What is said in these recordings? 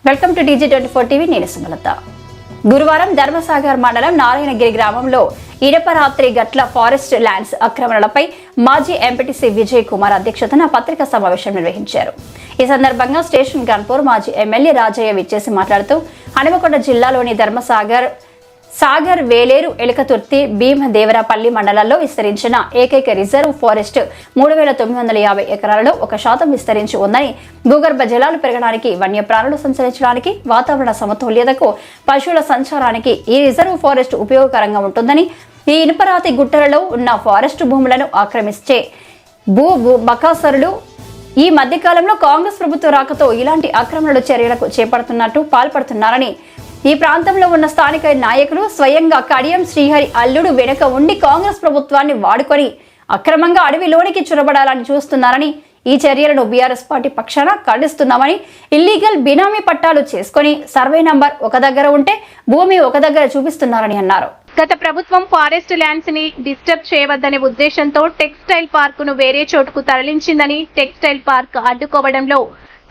Welcome to DG24 TV. నేను సుమలత. గురువారం ధర్మసాగర్ మండలం నారాయణగిరి గ్రామంలో ఇడపరాత్రి గట్ల ఫారెస్ట్ ల్యాండ్స్ ఆక్రమణలపై మాజీ ఎంపీటీసీ విజయ్ కుమార్ అధ్యక్షతన పత్రికా సమావేశం నిర్వహించారు. ఈ సందర్భంగా స్టేషన్ గన్పూర్ మాజీ ఎమ్మెల్యే రాజయ్య విచ్చేసి మాట్లాడుతూ హనుమకొండ జిల్లాలోని ధర్మసాగర్ సాగర్ వేలేరు ఎలకతుర్తి భీమదేవరపల్లి మండలాల్లో విస్తరించిన ఏకైక రిజర్వ్ ఫారెస్ట్ 3950 ఎకరాలలో 1% విస్తరించి ఉందని, భూగర్భ జలాలు పెరగడానికి, వన్యప్రాణులు సంచరించడానికి, వాతావరణ సమతుల్యతకు, పశువుల సంచారానికి ఈ రిజర్వ్ ఫారెస్ట్ ఉపయోగకరంగా ఉంటుందని, ఈ ఇనుపరాతి గుట్టలలో ఉన్న ఫారెస్ట్ భూములను ఆక్రమించే బకాసరులు ఈ మధ్యకాలంలో కాంగ్రెస్ ప్రభుత్వ రాకతో ఇలాంటి ఆక్రమణల చర్యలకు పాల్పడుతున్నారని, ఈ ప్రాంతంలో ఉన్న స్థానిక నాయకులు స్వయంగా కడియం శ్రీహరి అల్లుడు వెనుక ఉండి కాంగ్రెస్ ప్రభుత్వాన్ని వాడుకొని అక్రమంగా అడవిలోనికి చొరబడాలని చూస్తున్నారని, ఈ చర్యలను బీఆర్ఎస్ పార్టీ పక్షాన ఖండిస్తున్నామని, ఇల్లీగల్ బినామీ పట్టాలు చేసుకుని సర్వే నంబర్ ఒక దగ్గర ఉంటే భూమి ఒక దగ్గర చూపిస్తున్నారని అన్నారు. గత ప్రభుత్వం ఫారెస్ట్ ల్యాండ్స్ ని డిస్టర్బ్ చేయవద్దనే ఉద్దేశంతో టెక్స్టైల్ పార్క్ ను వేరే చోటుకు తరలించిందని, టెక్స్టైల్ పార్క్ అడ్డుకోవడంలో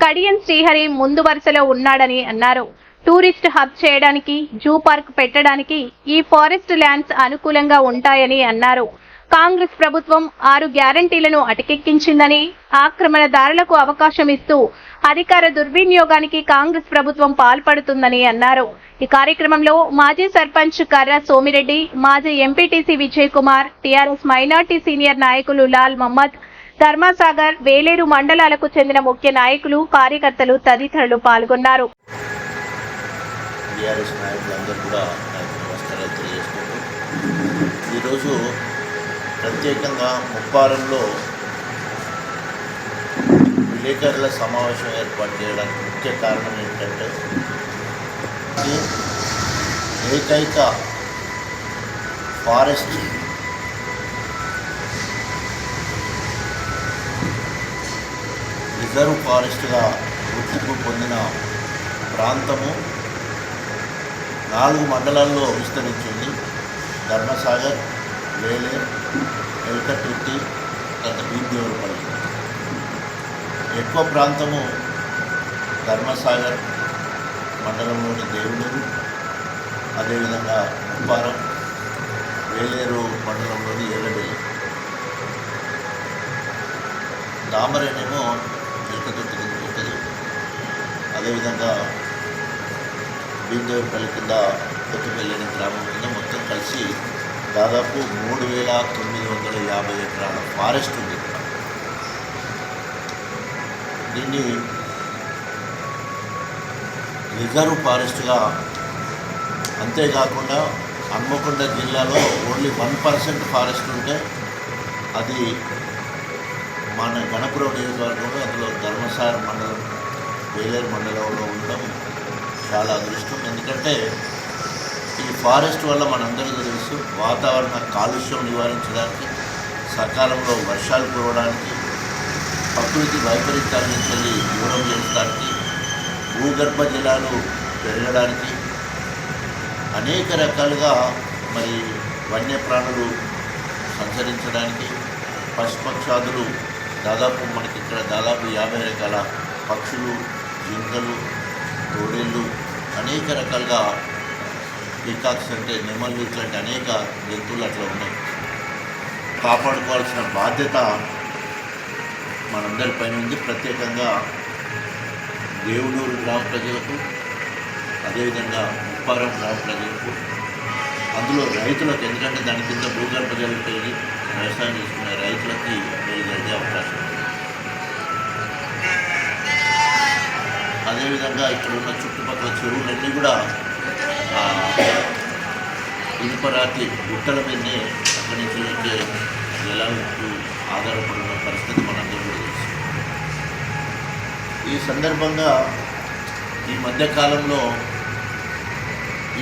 కడియం శ్రీహరి ముందు వరుసలో ఉన్నాడని అన్నారు. టూరిస్ట్ హబ్ చేయడానికి, జూ పార్క్ పెట్టడానికి ఈ ఫారెస్ట్ ల్యాండ్స్ అనుకూలంగా ఉంటాయని అన్నారు. కాంగ్రెస్ ప్రభుత్వం 6 గ్యారంటీలను అటకెక్కించిందని, ఆక్రమణదారులకు అవకాశం ఇస్తూ అధికార దుర్వినియోగానికి కాంగ్రెస్ ప్రభుత్వం పాల్పడుతుందని అన్నారు. ఈ కార్యక్రమంలో మాజీ సర్పంచ్ కర్ర సోమిరెడ్డి, మాజీ MPTC Vijay Kumar, TRS minority senior నాయకులు లాల్ మహమ్మద్, ధర్మసాగర్, వేలేరు మండలాలకు చెందిన ముఖ్య నాయకులు, కార్యకర్తలు తదితరులు పాల్గొన్నారు. టీఆర్ఎస్ నాయకులందరూ కూడా నాకు నమస్కారాలు తెలియజేసుకుంటూ, ఈరోజు ప్రత్యేకంగా ముప్పారంలో విలేకరుల సమావేశం ఏర్పాటు చేయడానికి ముఖ్య కారణం ఏంటంటే, ఏకైక ఫారెస్ట్ రిజర్వ్ ఫారెస్ట్గా గుర్తింపు పొందిన ప్రాంతము 4 మండలాల్లో విస్తరించింది. ధర్మసాగర్, వేలేరు, ఎలకతుర్తి, భీమదేవరపల్లి. ఎక్కువ ప్రాంతము ధర్మసాగర్ మండలంలోని దేవులూరు, అదేవిధంగా ముప్పారం, వేలేరు మండలంలోని ఏలబెల్లి. దామరేనేమో ఎలకతుర్తి కింద ఉంటుంది. అదేవిధంగా భీమదేవరపల్లి కింద కొత్తపల్లి అనే గ్రామం కింద మొత్తం కలిసి దాదాపు 3950 ఎకరాల ఫారెస్ట్ ఉంది. దీన్ని రిజర్వ్ ఫారెస్ట్గా, అంతేకాకుండా హన్మకొండ జిల్లాలో ఓన్లీ 1% ఫారెస్ట్ ఉంటే అది మన గణపురం నియోజకవర్గంలో, అందులో ధర్మసాగర్ మండలం, వేలేరు మండలంలో ఉండడం చాలా అదృష్టం. ఎందుకంటే ఈ ఫారెస్ట్ వల్ల మనందరికీ తెలుసు, వాతావరణ కాలుష్యం నివారించడానికి, సకాలంలో వర్షాలు కురవడానికి, ప్రకృతి వైపరీత్యాల నుంచి దూరం చేయడానికి, భూగర్భ జలాలు పెరగడానికి, అనేక రకాలుగా మరి వన్యప్రాణులు సంచరించడానికి, పశుపక్షాదులు దాదాపు మనకి ఇక్కడ దాదాపు 50 రకాల పక్షులు, జింకలు, తోడేళ్ళు, అనేక రకాలుగా పీకాక్స్ అంటే నెమళ్ళు, ఇట్లాంటి అనేక జంతువులు అట్లా ఉన్నాయి. కాపాడుకోవాల్సిన బాధ్యత మనందరిపైన ఉంది. ప్రత్యేకంగా దేవులూరు గ్రామ ప్రజలకు, అదేవిధంగా ముప్పారం గ్రామ ప్రజలకు, అందులో రైతులకు, ఎందుకంటే దాని కింద భూగర్భ జలం పెరిగి వ్యవసాయం చేసుకునే రైతులకి మేలు జరిగే అవకాశం ఉంది. అదేవిధంగా ఇక్కడ ఉన్న చుట్టుపక్కల చెరువులన్నీ కూడా ఇనుపరాతి గుట్టల మీదనే అక్కడి నుంచి వచ్చే జలాలకు ఆధారపడిన పరిస్థితి మనందరూ కూడా తెలుసు. ఈ సందర్భంగా ఈ మధ్యకాలంలో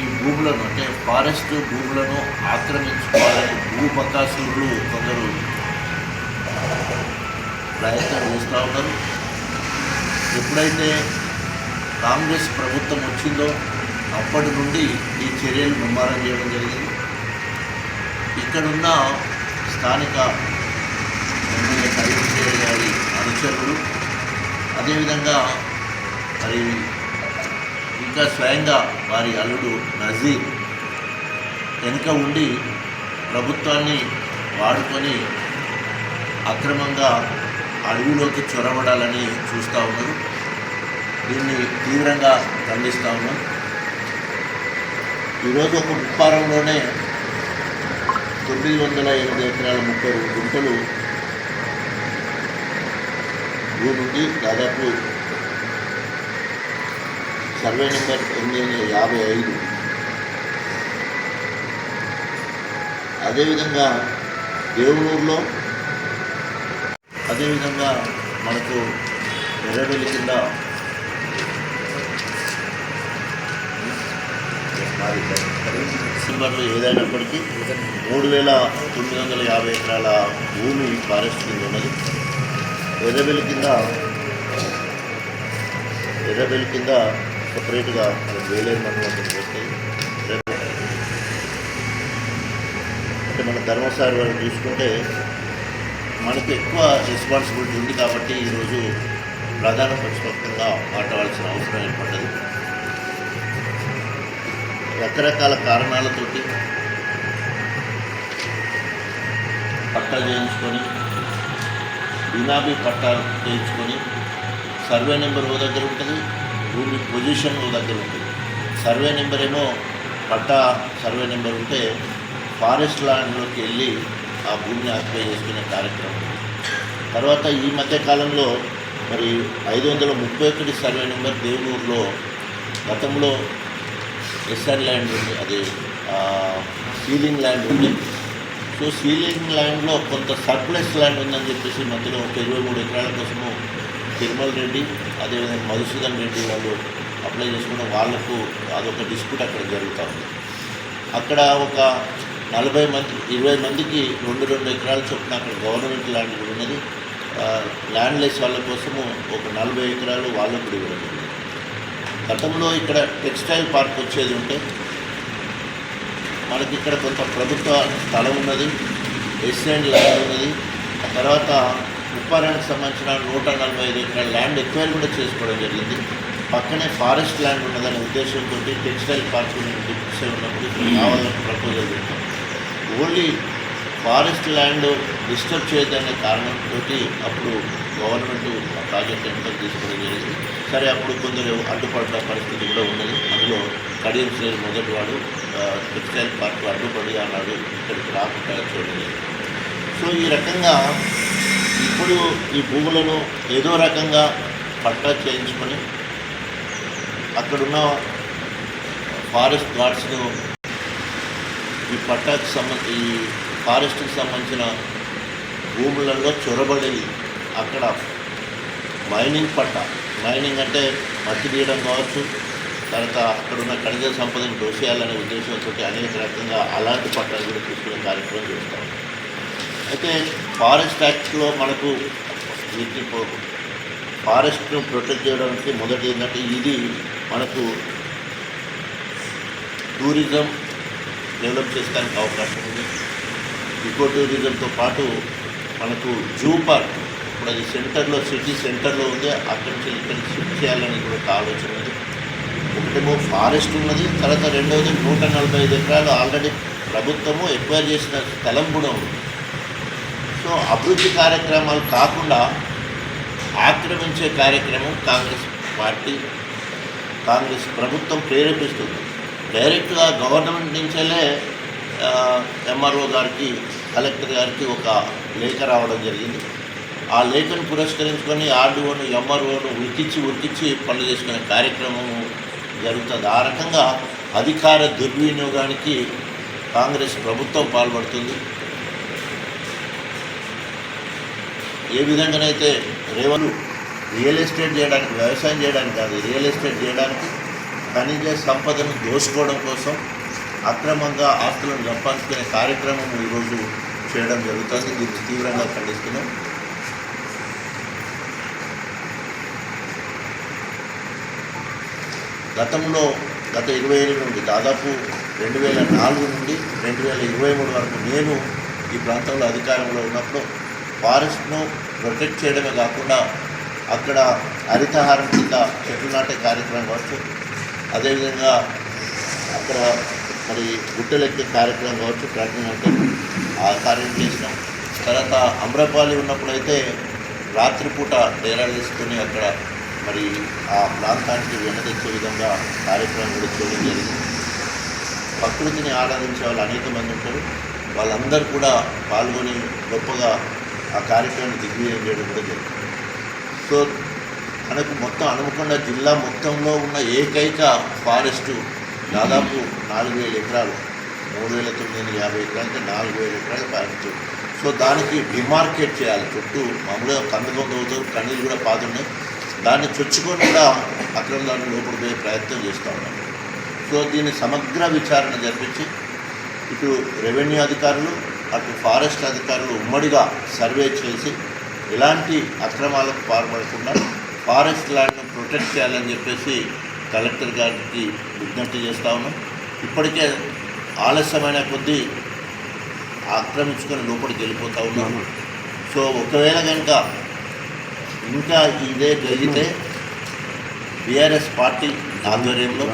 ఈ భూములను, అంటే ఫారెస్ట్ భూములను ఆక్రమించుకోవాలని భూపకాసులు కొందరు ప్రయత్నం చేస్తూ ఉన్నారు. ఎప్పుడైతే కాంగ్రెస్ ప్రభుత్వం వచ్చిందో అప్పటి నుండి ఈ చర్యలు ముమ్మరం చేయడం జరిగింది. ఇక్కడున్న స్థానిక ఎమ్మెల్యే కడియం శ్రీహరి గారి అనుచరులు, అదేవిధంగా మరి ఇంకా స్వయంగా వారి అల్లుడు నజీర్ వెనుక ఉండి ప్రభుత్వాన్ని వాడుకొని అక్రమంగా అడవిలోకి చొరబడాలని చూస్తూ ఉన్నారు. దీన్ని తీవ్రంగా ఖండిస్తూ ఉన్నాం. ఈరోజు ఒక ముప్పారంలోనే 908 ఎకరాల 30 గుంటలు భూమి దాదాపు సర్వే నెంబర్ 855. అదేవిధంగా దేవులూరులో, అదేవిధంగా మనకు ఎర్రవెల్లి కింద డిసెంబర్లో ఏదైనప్పటికీ 3950 ఎకరాల భూమి ఫారెస్ట్ కింద ఉన్నది. ఎర్రవెల్లి కింద సపరేట్గా వేలేరు మండలం వస్తాయి. అంటే మన ధర్మసారి వారు చూసుకుంటే మనకు ఎక్కువ రెస్పాన్సిబిలిటీ ఉంది కాబట్టి ఈరోజు ప్రధాన ప్రతిపక్షంగా మాట్లాడాల్సిన అవసరం ఏర్పడ్డది. రకరకాల కారణాలతోటి పట్టా చేయించుకొని, బినామీ పట్టాలు చేయించుకొని, సర్వే నెంబర్ ఓ దగ్గర ఉంటుంది, భూమి పొజిషన్ ఓ దగ్గర ఉంటుంది. సర్వే నెంబర్ ఏమో పట్టా సర్వే నెంబర్ ఉంటే ఫారెస్ట్ ల్యాండ్లోకి వెళ్ళి ఆ భూమిని ఆక్యుపై చేసుకునే కార్యక్రమం. తర్వాత ఈ మధ్య కాలంలో మరి 531 సర్వే నెంబర్ దేవులూరులో గతంలో ఎస్ఆర్ ల్యాండ్ ఉంది, అది సీలింగ్ ల్యాండ్ ఉంది. సో సీలింగ్ ల్యాండ్లో కొంత సర్ప్లస్ ల్యాండ్ ఉందని చెప్పేసి మధ్యలో ఒక 23 ఎకరాల కోసము తిరుమల రెడ్డి, అదేవిధంగా మధుసూదన్ రెడ్డి వాళ్ళు అప్లై చేసుకున్న వాళ్లకు అదొక డిస్ప్యూట్ అక్కడ జరుగుతూ ఉంది. అక్కడ ఒక 40 మంది 20 మందికి 2 ఎకరాల చొప్పున అక్కడ గవర్నమెంట్ ల్యాండ్ కూడా ఉన్నది. ల్యాండ్లెస్ వాళ్ళ కోసము ఒక 40 ఎకరాలు వాళ్ళకు కూడా ఇవ్వడం జరిగింది. గతంలో ఇక్కడ టెక్స్టైల్ పార్క్ వచ్చేది ఉంటే మనకి ఇక్కడ కొంత ప్రభుత్వ స్థలం ఉన్నది, ఎస్ఎండ్ ల్యాండ్ ఉన్నది. తర్వాత ఉప్పారానికి సంబంధించిన 145 ఎకరాల ల్యాండ్ ఎక్వైర్ కూడా చేసుకోవడం జరిగింది. పక్కనే ఫారెస్ట్ ల్యాండ్ ఉన్నదనే ఉద్దేశంతో టెక్స్టైల్ పార్క్ డిస్కషన్ ఉన్నప్పుడు కావాలని ప్రపోజల్ పెట్టాం. ఓన్లీ ఫారెస్ట్ ల్యాండ్ డిస్టర్బ్ చేయదనే కారణంతో అప్పుడు గవర్నమెంట్ ఆ ప్రాజెక్ట్ ఎంటర్ తీసుకోవడం జరిగింది. సరే, అప్పుడు కొందరు అడ్డుపడ్డ పరిస్థితి కూడా ఉన్నది. అందులో కడియం శ్రేణి మొదటివాడు టెక్స్టైల్ పార్క్ అడ్డుపడి అన్నాడు, ఇక్కడికి రాకుండా చూడండి. సో ఈ రకంగా ఇప్పుడు ఈ భూములను ఏదో రకంగా పట్టా చేయించుకొని అక్కడున్న ఫారెస్ట్ గార్డ్స్ను ఈ పట్టాకు ఈ ఫారెస్ట్కి సంబంధించిన భూములలో చొరబడి అక్కడ మైనింగ్ అంటే మట్టి తీయడం కావచ్చు, తర్వాత అక్కడున్న ఖనిజ సంపదను దోషేయాలనే ఉద్దేశంతో అనేక రకంగా అలాంటి పట్టాలు కూడా తీసుకునే కార్యక్రమం చేస్తాం. అయితే ఫారెస్ట్ యాక్ట్లో మనకు వీటిని ఫారెస్ట్ను ప్రొటెక్ట్ చేయడానికి మొదటి ఏంటంటే ఇది మనకు టూరిజం డెవలప్ చేసుకోవడానికి అవకాశం ఉంది. ఈకో టూరిజంతో పాటు మనకు జూ పార్క్ ఇప్పుడు అది సెంటర్లో, సిటీ సెంటర్లో ఉంది, అక్కడి నుంచి ఇక్కడికి షిఫ్ట్ చేయాలని కూడా ఒక ఆలోచన ఉంది. ఒకటేమో ఫారెస్ట్ ఉన్నది, తర్వాత రెండవది 145 ఎకరాలు ఆల్రెడీ ప్రభుత్వము ఎక్వైర్ చేసిన స్థలం కూడా ఉంది. సో అభివృద్ధి కార్యక్రమాలు కాకుండా ఆక్రమించే కార్యక్రమం కాంగ్రెస్ ప్రభుత్వం ప్రేరేపిస్తుంది. డైరెక్ట్గా గవర్నమెంట్ నుంచేలే ఎంఆర్ఓ గారికి, కలెక్టర్ గారికి ఒక లేఖ రావడం జరిగింది. ఆ లేఖను పురస్కరించుకొని ఆర్డీఓను, ఎంఆర్ఓను ఉరికిచ్చి పనులు చేసుకునే కార్యక్రమం జరుగుతుంది. ఆ రకంగా అధికార దుర్వినియోగానికి కాంగ్రెస్ ప్రభుత్వం పాల్పడుతుంది. ఏ విధంగానైతే రియల్ ఎస్టేట్ చేయడానికి, వ్యవసాయం చేయడానికి కాదు, రియల్ ఎస్టేట్ చేయడానికి ఖనిజ సంపదను దోచుకోవడం కోసం అక్రమంగా ఆస్తులను సంపాదించుకునే కార్యక్రమం ఈరోజు చేయడం జరుగుతుంది. దీన్ని తీవ్రంగా ఖండిస్తున్నాం. గత 20 ఏళ్ళ నుండి దాదాపు 2004 నుండి 2023 వరకు నేను ఈ ప్రాంతంలో అధికారంలో ఉన్నప్పుడు ఫారెస్ట్ను ప్రొటెక్ట్ చేయడమే కాకుండా అక్కడ హరితహారం కింద చెట్లు నాటే కార్యక్రమం కావచ్చు, అదేవిధంగా అక్కడ మరి గుట్టలెక్కే కార్యక్రమం కావచ్చు, ట్రెక్కింగ్ అంటే ఆ కార్యం చేసినాం. తర్వాత అమ్రపాలి ఉన్నప్పుడైతే రాత్రిపూట డేరాలు వేసుకొని అక్కడ మరి ఆ ప్రాంతానికి వెనదెచ్చే విధంగా కార్యక్రమం కూడా చేయడం జరిగింది. ప్రకృతిని ఆరాధించే వాళ్ళు అనేక మంది ఉంటారు. వాళ్ళందరూ కూడా పాల్గొని గొప్పగా ఆ కార్యక్రమాన్ని దిగ్విజయం చేయడం కూడా జరిగింది. సో మనకు మొత్తం హనుమకొండ జిల్లా మొత్తంలో ఉన్న ఏకైక ఫారెస్టు దాదాపు 4,000 ఎకరాలు, 3,950 ఎకరాలు అంటే 4,000 ఎకరాలు ఫారెస్ట్. సో దానికి డిమార్కెట్ చేయాలి. చుట్టూ మామూలుగా కందకొంద అవుతారు, కన్నీళ్ళు కూడా పాదున్నాయి. దాన్ని చొచ్చుకొని కూడా అక్రమదారులు లోపలికి పోయే ప్రయత్నం చేస్తూ ఉన్నారు. సో దీన్ని సమగ్ర విచారణ జరిపించి ఇటు రెవెన్యూ అధికారులు అటు ఫారెస్ట్ అధికారులు ఉమ్మడిగా సర్వే చేసి ఎలాంటి అక్రమాలకు పాల్పడకుండా ఫారెస్ట్ ల్యాండ్ను ప్రొటెక్ట్ చేయాలని చెప్పేసి కలెక్టర్ గారికి విజ్ఞప్తి చేస్తూ ఉన్నాం. ఇప్పటికే ఆలస్యమైన కొద్దీ ఆక్రమించుకొని లోపలికి వెళ్ళిపోతూ ఉన్నాము. సో ఒకవేళ కనుక ఇంకా ఇదే జరిగితే బీఆర్ఎస్ పార్టీ ఆధ్వర్యంలో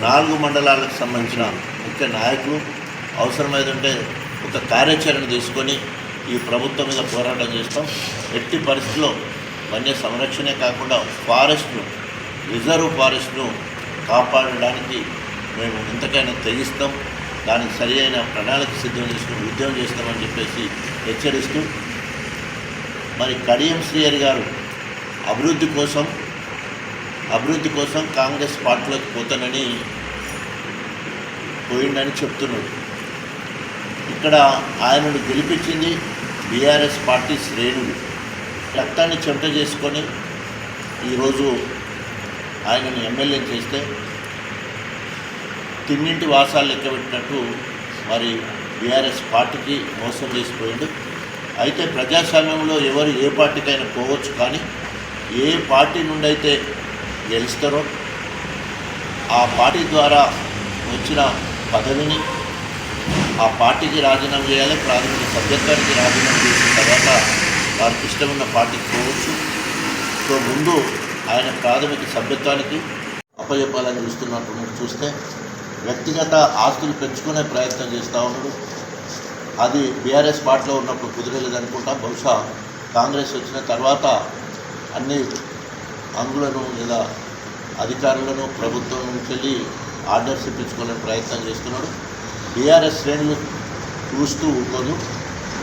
4 మండలాలకు సంబంధించిన ముఖ్య నాయకులు అవసరమైందంటే ఒక కార్యాచరణ తీసుకొని ఈ ప్రభుత్వం మీద పోరాటం చేస్తాం. ఎట్టి పరిస్థితుల్లో వన్య సంరక్షణే కాకుండా ఫారెస్ట్ను, రిజర్వ్ ఫారెస్ట్ను కాపాడడానికి మేము ఎంతకైనా తెగిస్తాం. దానికి సరి అయిన ప్రణాళిక సిద్ధం చేసుకుని ఉద్యమం చేస్తామని చెప్పేసి హెచ్చరిస్తూ, మరి కడియం శ్రీహరి గారు అభివృద్ధి కోసం కాంగ్రెస్ పార్టీలోకి పోయిందని చెప్తున్నాడు. ఇక్కడ ఆయనను గెలిపించింది బీఆర్ఎస్ పార్టీ శ్రేణులు. రక్తాన్ని చెమట చేసుకొని ఈరోజు ఆయనను ఎమ్మెల్యే చేస్తే తిన్నింటి వాసాలు లెక్కబెట్టినట్టు మరి బీఆర్ఎస్ పార్టీకి మోసం చేసిపోయిండు. అయితే ప్రజాస్వామ్యంలో ఎవరు ఏ పార్టీకైనా పోవచ్చు, కానీ ఏ పార్టీ నుండి అయితే గెలుస్తారో ఆ పార్టీ ద్వారా వచ్చిన పదవిని ఆ పార్టీకి రాజీనామా చేయాలి. ప్రాథమిక సభ్యత్వానికి రాజీనామా చేసిన తర్వాత వారికి ఇష్టమున్న పార్టీకి పోవచ్చు. సో ముందు ఆయన ప్రాథమిక సభ్యత్వానికి అప్పచెప్పాలని చూస్తే వ్యక్తిగత ఆస్తులు పెంచుకునే ప్రయత్నం చేస్తూ ఉన్నాడు. అది బీఆర్ఎస్ పార్టీలో ఉన్నప్పుడు కుదిరేలేదు అనుకుంటా. బహుశా కాంగ్రెస్ వచ్చిన తర్వాత అన్ని అంగులను లేదా అధికారులను ప్రభుత్వం నుంచి వెళ్ళి ఆర్డర్స్ ఇప్పించుకోవాలని ప్రయత్నం చేస్తున్నాడు. బీఆర్ఎస్ శ్రేణులు చూస్తూ ఊరుకోదు.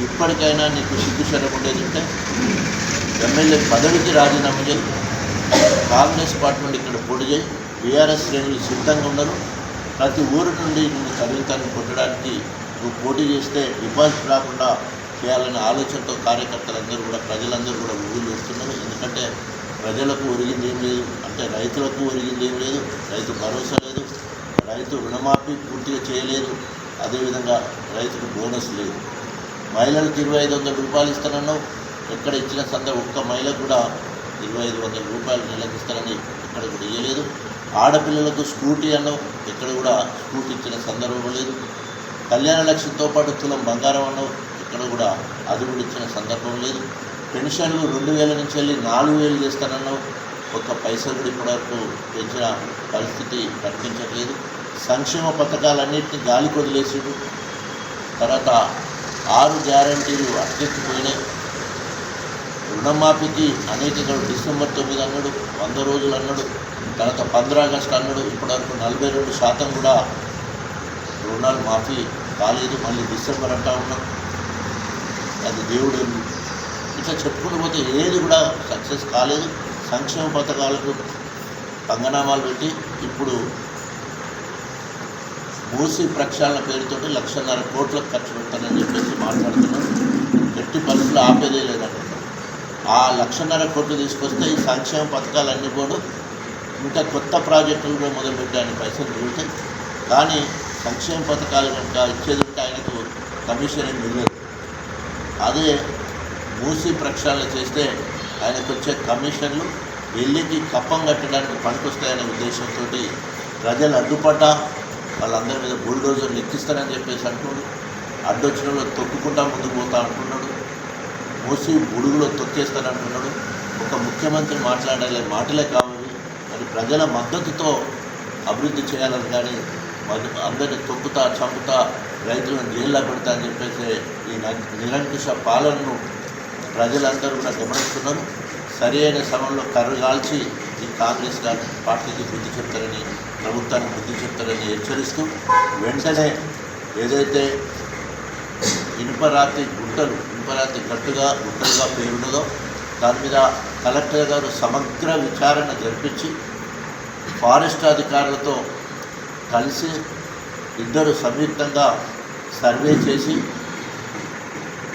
ఇప్పటికైనా నీకు సిగ్గుశరం ఉండేది ఉంటే ఎమ్మెల్యే పదవికి రాజీనామా చేయి, కాంగ్రెస్ పార్టీ నుండి ఇక్కడ పోటీ చేయి. బీఆర్ఎస్ శ్రేణులు సిద్ధంగా ఉన్నారు. ప్రతి ఊరు నుండి నిన్ను కవితాన్ని కొట్టడానికి నువ్వు పోటీ చేస్తే డిపాజిట్ రాకుండా చేయాలనే ఆలోచనతో కార్యకర్తలందరూ కూడా, ప్రజలందరూ కూడా ఊళ్ళు వేస్తున్నారు. ఎందుకంటే ప్రజలకు ఒరిగింది ఏం లేదు, అంటే రైతులకు ఒరిగింది ఏం లేదు. రైతు భరోసా లేదు, రైతు రుణమాఫీ పూర్తిగా చేయలేదు, అదేవిధంగా రైతుకు బోనస్ లేదు. మహిళలకు 2,500 రూపాయలు ఇస్తానన్నావు, ఎక్కడ ఇచ్చిన సందర్భం ఒక్క మహిళకు కూడా 2,500 రూపాయలు నెలకు ఇస్తానని ఎక్కడ కూడా ఇవ్వలేదు. ఆడపిల్లలకు స్కూటీ అన్నావు, ఎక్కడ కూడా స్కూటీ ఇచ్చిన సందర్భం లేదు. కళ్యాణ లక్ష్యంతో పాటు తులం బంగారం అన్నావు, ఎక్కడ కూడా అది కూడా ఇచ్చిన సందర్భం లేదు. పెన్షన్లు 2,000 నుంచి వెళ్ళి 4,000 చేస్తానన్నావు, ఒక్క పైసలు కూడా ఇప్పటివరకు పెంచిన పరిస్థితి కనిపించట్లేదు. సంక్షేమ పథకాలన్నింటినీ గాలికి వదిలేసాడు. తర్వాత 6 గ్యారంటీలు అట్టెక్కిపోయినాయి. రుణమాఫీకి అనేక డిసెంబర్ 9 అన్నాడు, 100 రోజులు అన్నాడు, తర్వాత 15 ఆగస్టు అన్నాడు. ఇప్పటివరకు 42% కూడా రుణాలు మాఫీ కాలేదు. మళ్ళీ డిసెంబర్ అంటా ఉన్నాం. అది దేవుడు ఇట్లా చెప్పుకుంటూ పోతే ఏది కూడా సక్సెస్ కాలేదు. సంక్షేమ పథకాలకు పంగనామాలు పెట్టి ఇప్పుడు మూసి ప్రక్షాళన పేరుతోటి 1,50,000 కోట్లకు ఖర్చు పెడతానని చెప్పేసి మాట్లాడుతున్నాం. ఎట్టి పరిస్థితులు ఆపేదే లేదంటున్నాం. ఆ 1,50,000 కోట్లు తీసుకొస్తే ఈ సంక్షేమ పథకాలన్నీ కూడా ఇంకా కొత్త ప్రాజెక్టులు కూడా మొదలుపెట్టాయని పైసలు దొరుకుతాయి. కానీ సంక్షేమ పథకాలు కనుక ఇచ్చేది ఉంటే ఆయనకు కమిషన్ ఏం మిగలదు. అదే మూసి ప్రక్షాళన చేస్తే ఆయనకు వచ్చే కమిషన్లు వెళ్ళికి కప్పం కట్టడానికి పనికొస్తాయనే ఉద్దేశంతో ప్రజలు అడ్డుపడ్డా వాళ్ళందరి మీద బుల్డోజర్లు ఎక్కిస్తారని చెప్పేసి అంటున్నాడు. అడ్డొచ్చిన వాళ్ళు తొక్కుకుంటా ముందుకు పోతా అంటున్నాడు. మూసి బుడుగులో తొక్కేస్తానంటున్నాడు. ఒక ముఖ్యమంత్రి మాట్లాడాలి మాటలే కావాలి. మరి ప్రజల మద్దతుతో అభివృద్ధి చేయాలని కానీ అందరిని తొక్కుతా చంపుతా రైతులను జైల్లో పెడతా అని చెప్పేసి ఈ నిరంకుశ పాలనను ప్రజలందరూ కూడా గమనిస్తున్నారు. సరి అయిన సమయంలో కర్రగాల్చి ఈ కాంగ్రెస్ పార్టీకి బుద్ధి చెప్తారని, ప్రభుత్వానికి బుద్ధి చెప్తారని హెచ్చరిస్తూ వెంటనే ఏదైతే ఇనుపరాతి గుట్టలుగా పేరున్నదో దాని మీద కలెక్టర్ గారు సమగ్ర విచారణ జరిపించి ఫారెస్ట్ అధికారులతో కలిసి ఇద్దరు సంయుక్తంగా సర్వే చేసి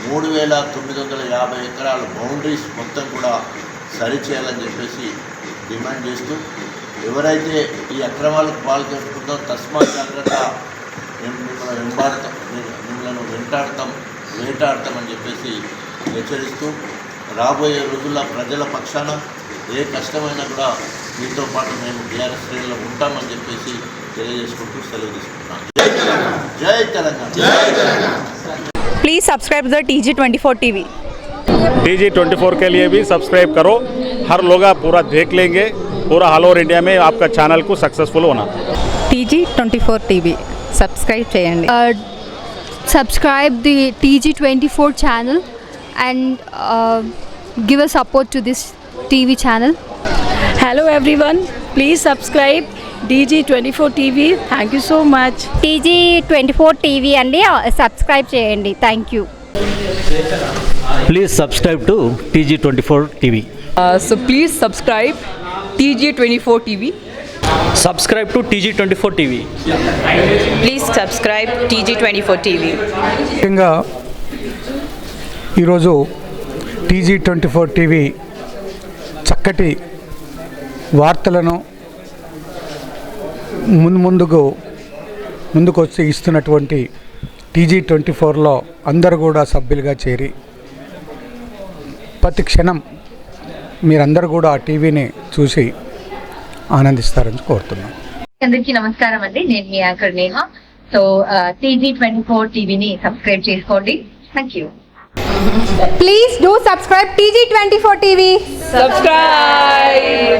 3,950 ఎకరాల బౌండరీస్ మొత్తం కూడా సరిచేయాలని చెప్పేసి డిమాండ్ చేస్తూ ఎవరైతే ఈ అక్రమాలకు పాల్గొంటుందో తస్మాత్ జాగ్రత్త, మిమ్మల్ని వేటాడతామని చెప్పేసి హెచ్చరిస్తూ రాబోయే రోజుల్లో ప్రజల పక్షాన ఏ కష్టమైనా కూడా మీతో పాటు మేము టీఆర్ఎస్ శ్రేణిలో ఉంటామని చెప్పేసి తెలియజేసుకుంటూ సెలవు తీసుకుంటున్నాం. జై Telangana. Please subscribe the TG24 TV। TG24 के लिए भी सब्सक्राइब करो। हर लोग आप पूरा देख लेंगे, पूरा ऑल ओवर इंडिया में आपका चैनल को सक्सेसफुल होना। TG24 TV सब्सक्राइब చేయండి। Subscribe the TG24 channel and give a support to this TV channel. Hello everyone, please subscribe DG24 TV. Thank you so much. TG24 TV అండి, subscribe చేయండి. Thank you. Please subscribe to TG24 TV. So please subscribe TG24 TV. Subscribe to TG24 TV. Please subscribe TG24 TV। ముఖ్యంగా ఈరోజు TG24 TV చక్కటి వార్తలను ముందుకు వచ్చి ఇస్తున్నటువంటి TG24లో అందరూ కూడా సభ్యులుగా చేరి ప్రతి క్షణం మీరందరూ కూడా ఆ టీవీని చూసి ఆనందిస్తారని కోరుతున్నాను. అందరికీ నమస్కారం అండి, నేను మీ యాంకర్ నేహ. సో TG24 టీవీని సబ్స్క్రైబ్ చేసుకోండి. Thank you. Please do subscribe TG24 TV. Subscribe.